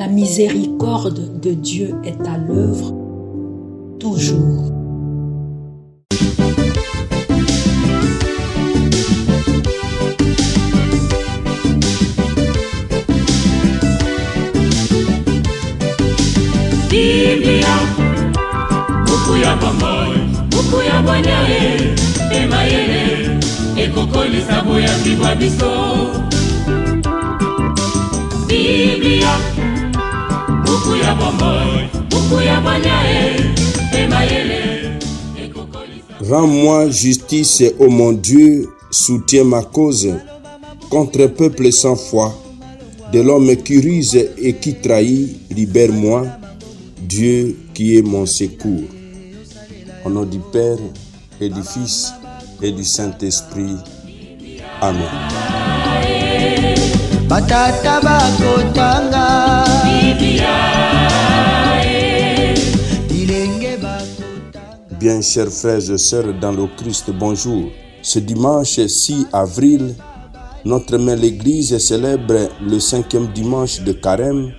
La miséricorde de Dieu est à l'œuvre toujours. Biblia, buku ya bomoi, buku ya bwanyae, emayele, ekokolisa boyambi bwa biso. Biblia, buku ya bomoi, buku ya bwanyae, emayele, ekokolisa. Rends-moi justice, ô mon Dieu, soutiens ma cause contre peuple sans foi, de l'homme qui ruse et qui trahit, libère-moi. Dieu qui est mon secours. Au nom du Père et du Fils et du Saint-Esprit. Amen. Bien chers frères et sœurs dans le Christ, bonjour. Ce dimanche 6 avril, notre mère l'Église célèbre le 5e dimanche de Carême,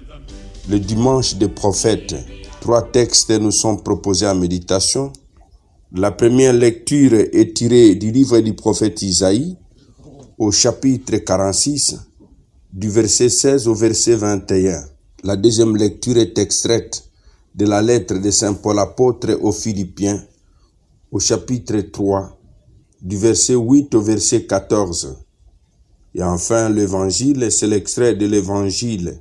le dimanche des prophètes. 3 textes nous sont proposés en méditation. La première lecture est tirée du livre du prophète Isaïe, au chapitre 46, du verset 16 au verset 21. La deuxième lecture est extraite de la lettre de Saint Paul apôtre aux Philippiens, au chapitre 3, du verset 8 au verset 14. Et enfin, l'évangile, c'est l'extrait de l'évangile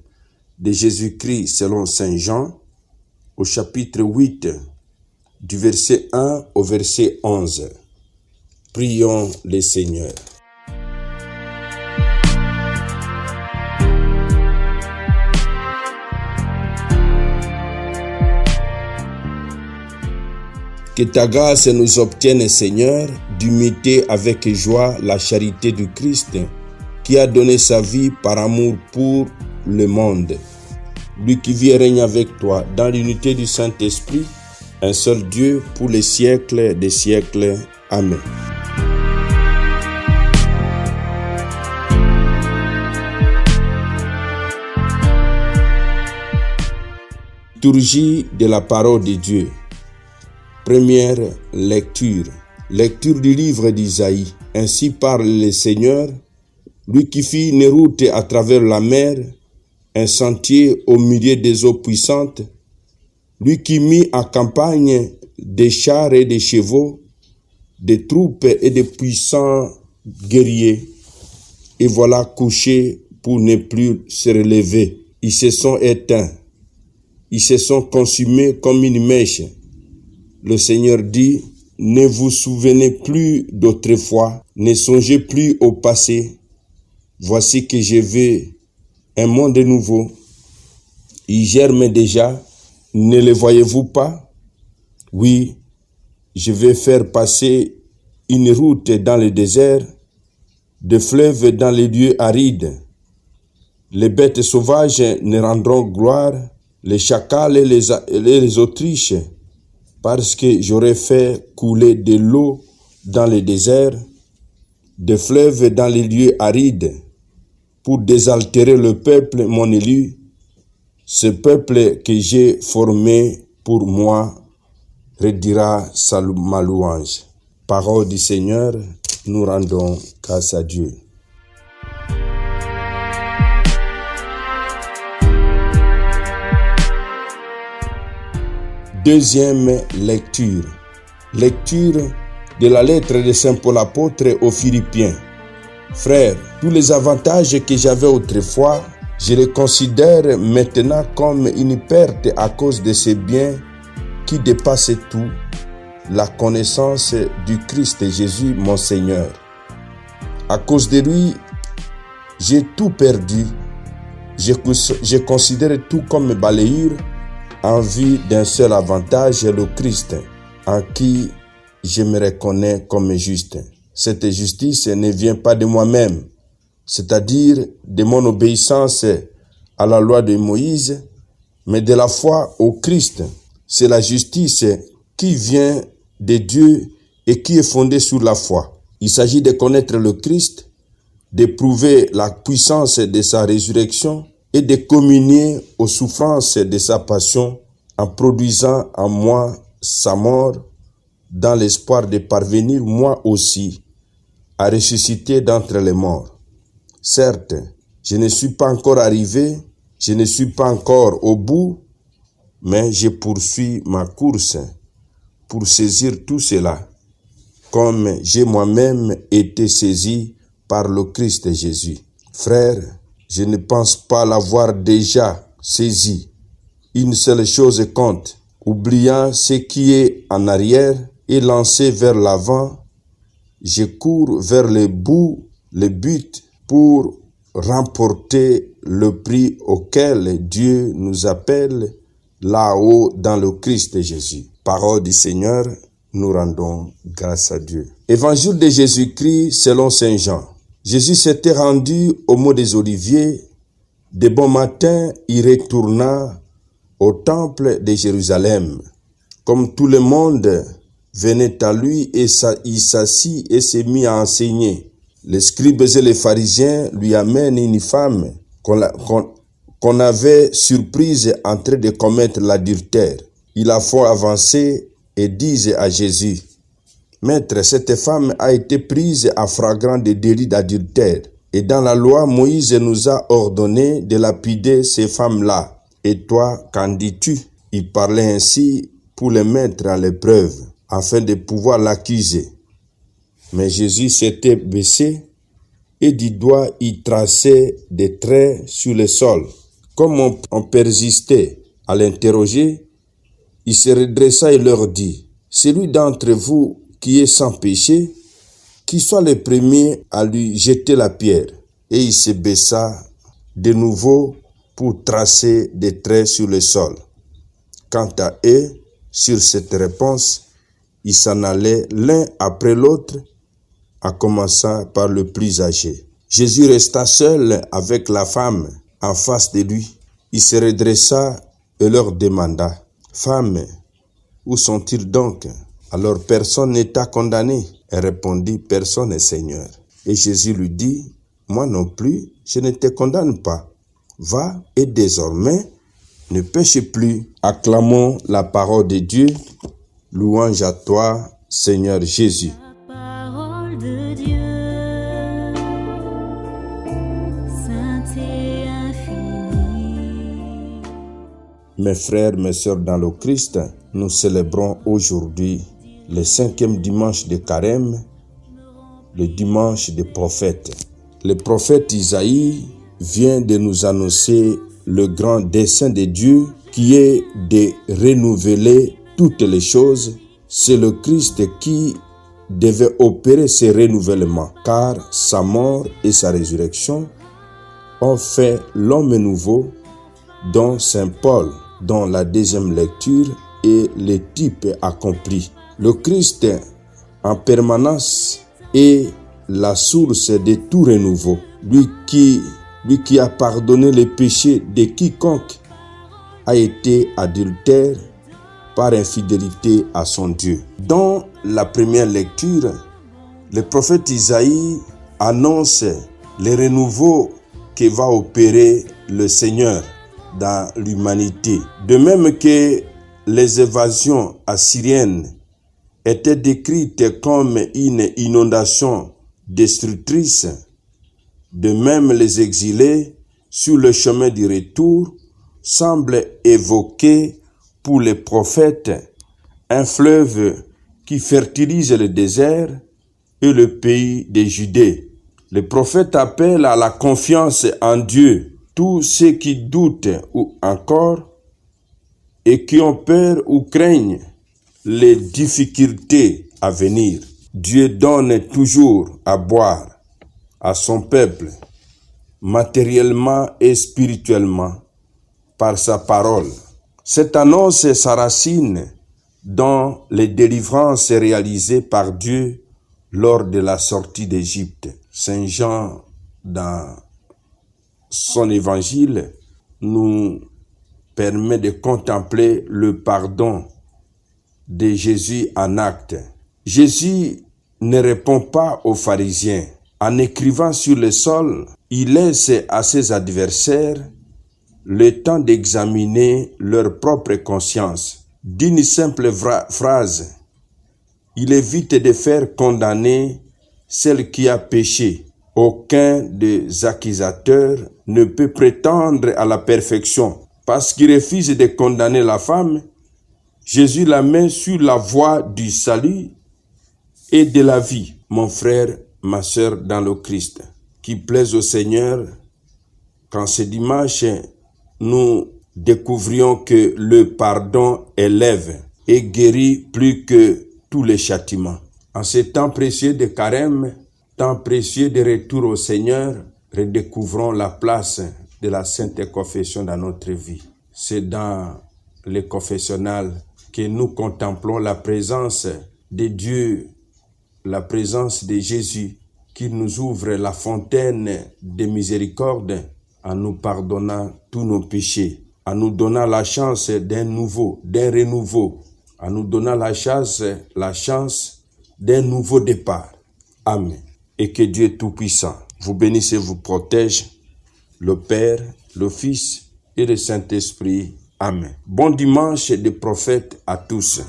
de Jésus-Christ selon Saint Jean, au chapitre 8, du verset 1 au verset 11. Prions le Seigneur. Que ta grâce nous obtienne, Seigneur, d'imiter avec joie la charité du Christ, qui a donné sa vie par amour pour le monde. Lui qui vit et règne avec toi dans l'unité du Saint-Esprit, un seul Dieu pour les siècles des siècles. Amen. Liturgie de la parole de Dieu. Première lecture. Lecture du livre d'Isaïe. Ainsi parle le Seigneur, lui qui fit une route à travers la mer, un sentier au milieu des eaux puissantes, lui qui mit en campagne des chars et des chevaux, des troupes et des puissants guerriers, et voilà couchés pour ne plus se relever. Ils se sont éteints, ils se sont consumés comme une mèche. Le Seigneur dit, ne vous souvenez plus d'autrefois, ne songez plus au passé. Voici que je vais un monde nouveau. Il germe déjà, ne le voyez-vous pas? Oui, je vais faire passer une route dans le désert, des fleuves dans les lieux arides. Les bêtes sauvages ne rendront gloire, les chacals et les autriches, parce que j'aurai fait couler de l'eau dans le désert, des fleuves dans les lieux arides, pour désaltérer le peuple, mon élu, ce peuple que j'ai formé pour moi, redira ma louange. Parole du Seigneur, nous rendons grâce à Dieu. Deuxième lecture. Lecture de la lettre de Saint Paul apôtre aux Philippiens. Frères, tous les avantages que j'avais autrefois, je les considère maintenant comme une perte à cause de ces biens qui dépassent tout, la connaissance du Christ Jésus mon Seigneur. À cause de lui, j'ai tout perdu. Je considère tout comme balayure en vue d'un seul avantage, le Christ, en qui je me reconnais comme juste. Cette justice ne vient pas de moi-même, c'est-à-dire de mon obéissance à la loi de Moïse, mais de la foi au Christ. C'est la justice qui vient de Dieu et qui est fondée sur la foi. Il s'agit de connaître le Christ, d'éprouver la puissance de sa résurrection et de communier aux souffrances de sa passion en produisant en moi sa mort dans l'espoir de parvenir moi aussi à ressusciter d'entre les morts. Certes, je ne suis pas encore arrivé, je ne suis pas encore au bout, mais je poursuis ma course pour saisir tout cela, comme j'ai moi-même été saisi par le Christ Jésus. Frères, je ne pense pas l'avoir déjà saisi. Une seule chose compte, oubliant ce qui est en arrière et lancé vers l'avant, je cours vers le but pour remporter le prix auquel Dieu nous appelle là-haut dans le Christ Jésus. Parole du Seigneur, nous rendons grâce à Dieu. Évangile de Jésus-Christ selon Saint Jean. Jésus s'était rendu au Mont des Oliviers. De bon matin, il retourna au temple de Jérusalem. Comme tout le monde venait à lui, et il s'assit et s'est mis à enseigner. Les scribes et les pharisiens lui amènent une femme qu'on avait surprise en train de commettre l'adultère. Ils la font avancer et disent à Jésus, « Maître, cette femme a été prise en flagrant de délit d'adultère. Et dans la loi, Moïse nous a ordonné de lapider ces femmes-là. Et toi, qu'en dis-tu » Il parlait ainsi pour les mettre à l'épreuve, afin de pouvoir l'accuser. Mais Jésus s'était baissé et du doigt il traçait des traits sur le sol. Comme on persistait à l'interroger, il se redressa et leur dit, « Celui d'entre vous qui est sans péché, qu'il soit le premier à lui jeter la pierre. » Et il se baissa de nouveau pour tracer des traits sur le sol. Quant à eux, sur cette réponse, ils s'en allaient l'un après l'autre, en commençant par le plus âgé. Jésus resta seul avec la femme en face de lui. Il se redressa et leur demanda, « Femme, où sont-ils donc? » Alors personne n'était condamné. Elle répondit, « Personne, Seigneur. » Et Jésus lui dit, « Moi non plus, je ne te condamne pas. Va et désormais, ne péche plus. » Acclamons la parole de Dieu. Louange à toi, Seigneur Jésus. Mes frères, mes sœurs dans le Christ, nous célébrons aujourd'hui le 5e dimanche de Carême, le dimanche des prophètes. Le prophète Isaïe vient de nous annoncer le grand dessein de Dieu qui est de renouveler toutes les choses. C'est le Christ qui devait opérer ce renouvellement, car sa mort et sa résurrection ont fait l'homme nouveau, dont Saint Paul, dans la deuxième lecture, est le type accompli. Le Christ en permanence est la source de tout renouveau. Lui qui a pardonné les péchés de quiconque a été adultère par infidélité à son Dieu. Dans la première lecture, le prophète Isaïe annonce le renouveau que va opérer le Seigneur dans l'humanité. De même que les évasions assyriennes étaient décrites comme une inondation destructrice, de même les exilés sur le chemin du retour semblent évoquer pour les prophètes un fleuve qui fertilise le désert et le pays de Judée. Le prophète appelle à la confiance en Dieu tous ceux qui doutent ou encore et qui ont peur ou craignent les difficultés à venir. Dieu donne toujours à boire à son peuple, matériellement et spirituellement, par sa parole. Cette annonce s'enracine dans les délivrances réalisées par Dieu lors de la sortie d'Égypte. Saint Jean, dans son évangile, nous permet de contempler le pardon de Jésus en acte. Jésus ne répond pas aux pharisiens. En écrivant sur le sol, il laisse à ses adversaires le temps d'examiner leur propre conscience. D'une simple phrase, il évite de faire condamner celle qui a péché. Aucun des accusateurs ne peut prétendre à la perfection. Parce qu'il refuse de condamner la femme, Jésus la met sur la voie du salut et de la vie. Mon frère, ma sœur dans le Christ, qui plaise au Seigneur, qu'en ce dimanche, nous découvrions que le pardon élève et guérit plus que tous les châtiments. En ce temps précieux de carême, temps précieux de retour au Seigneur, redécouvrons la place de la Sainte Confession dans notre vie. C'est dans le confessionnal que nous contemplons la présence de Dieu, la présence de Jésus, qui nous ouvre la fontaine de miséricorde en nous pardonnant tous nos péchés, en nous donnant la chance d'un renouveau, en nous donnant la chance d'un nouveau départ. Amen. Et que Dieu Tout-Puissant vous bénisse et vous protège, le Père, le Fils et le Saint-Esprit. Amen. Bon dimanche des prophètes à tous.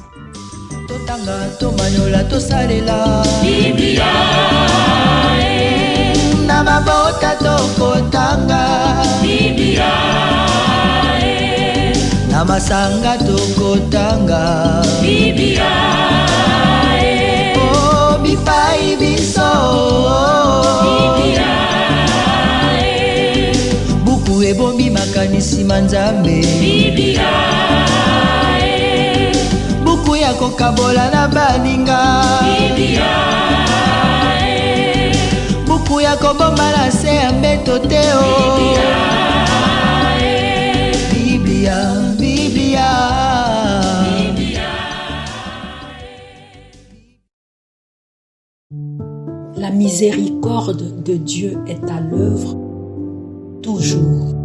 Totanga tomanyola tosalela Biblia na mabota tokotanga Biblia na masanga tokotanga Biblia oh bipai biso Biblia buku ebombi makanisi manzambe Biblia buku ya kokabola na baninga Biblia buku ya kobomba na se ya mbeto te o Biblia, Biblia. La miséricorde de Dieu est à l'œuvre toujours.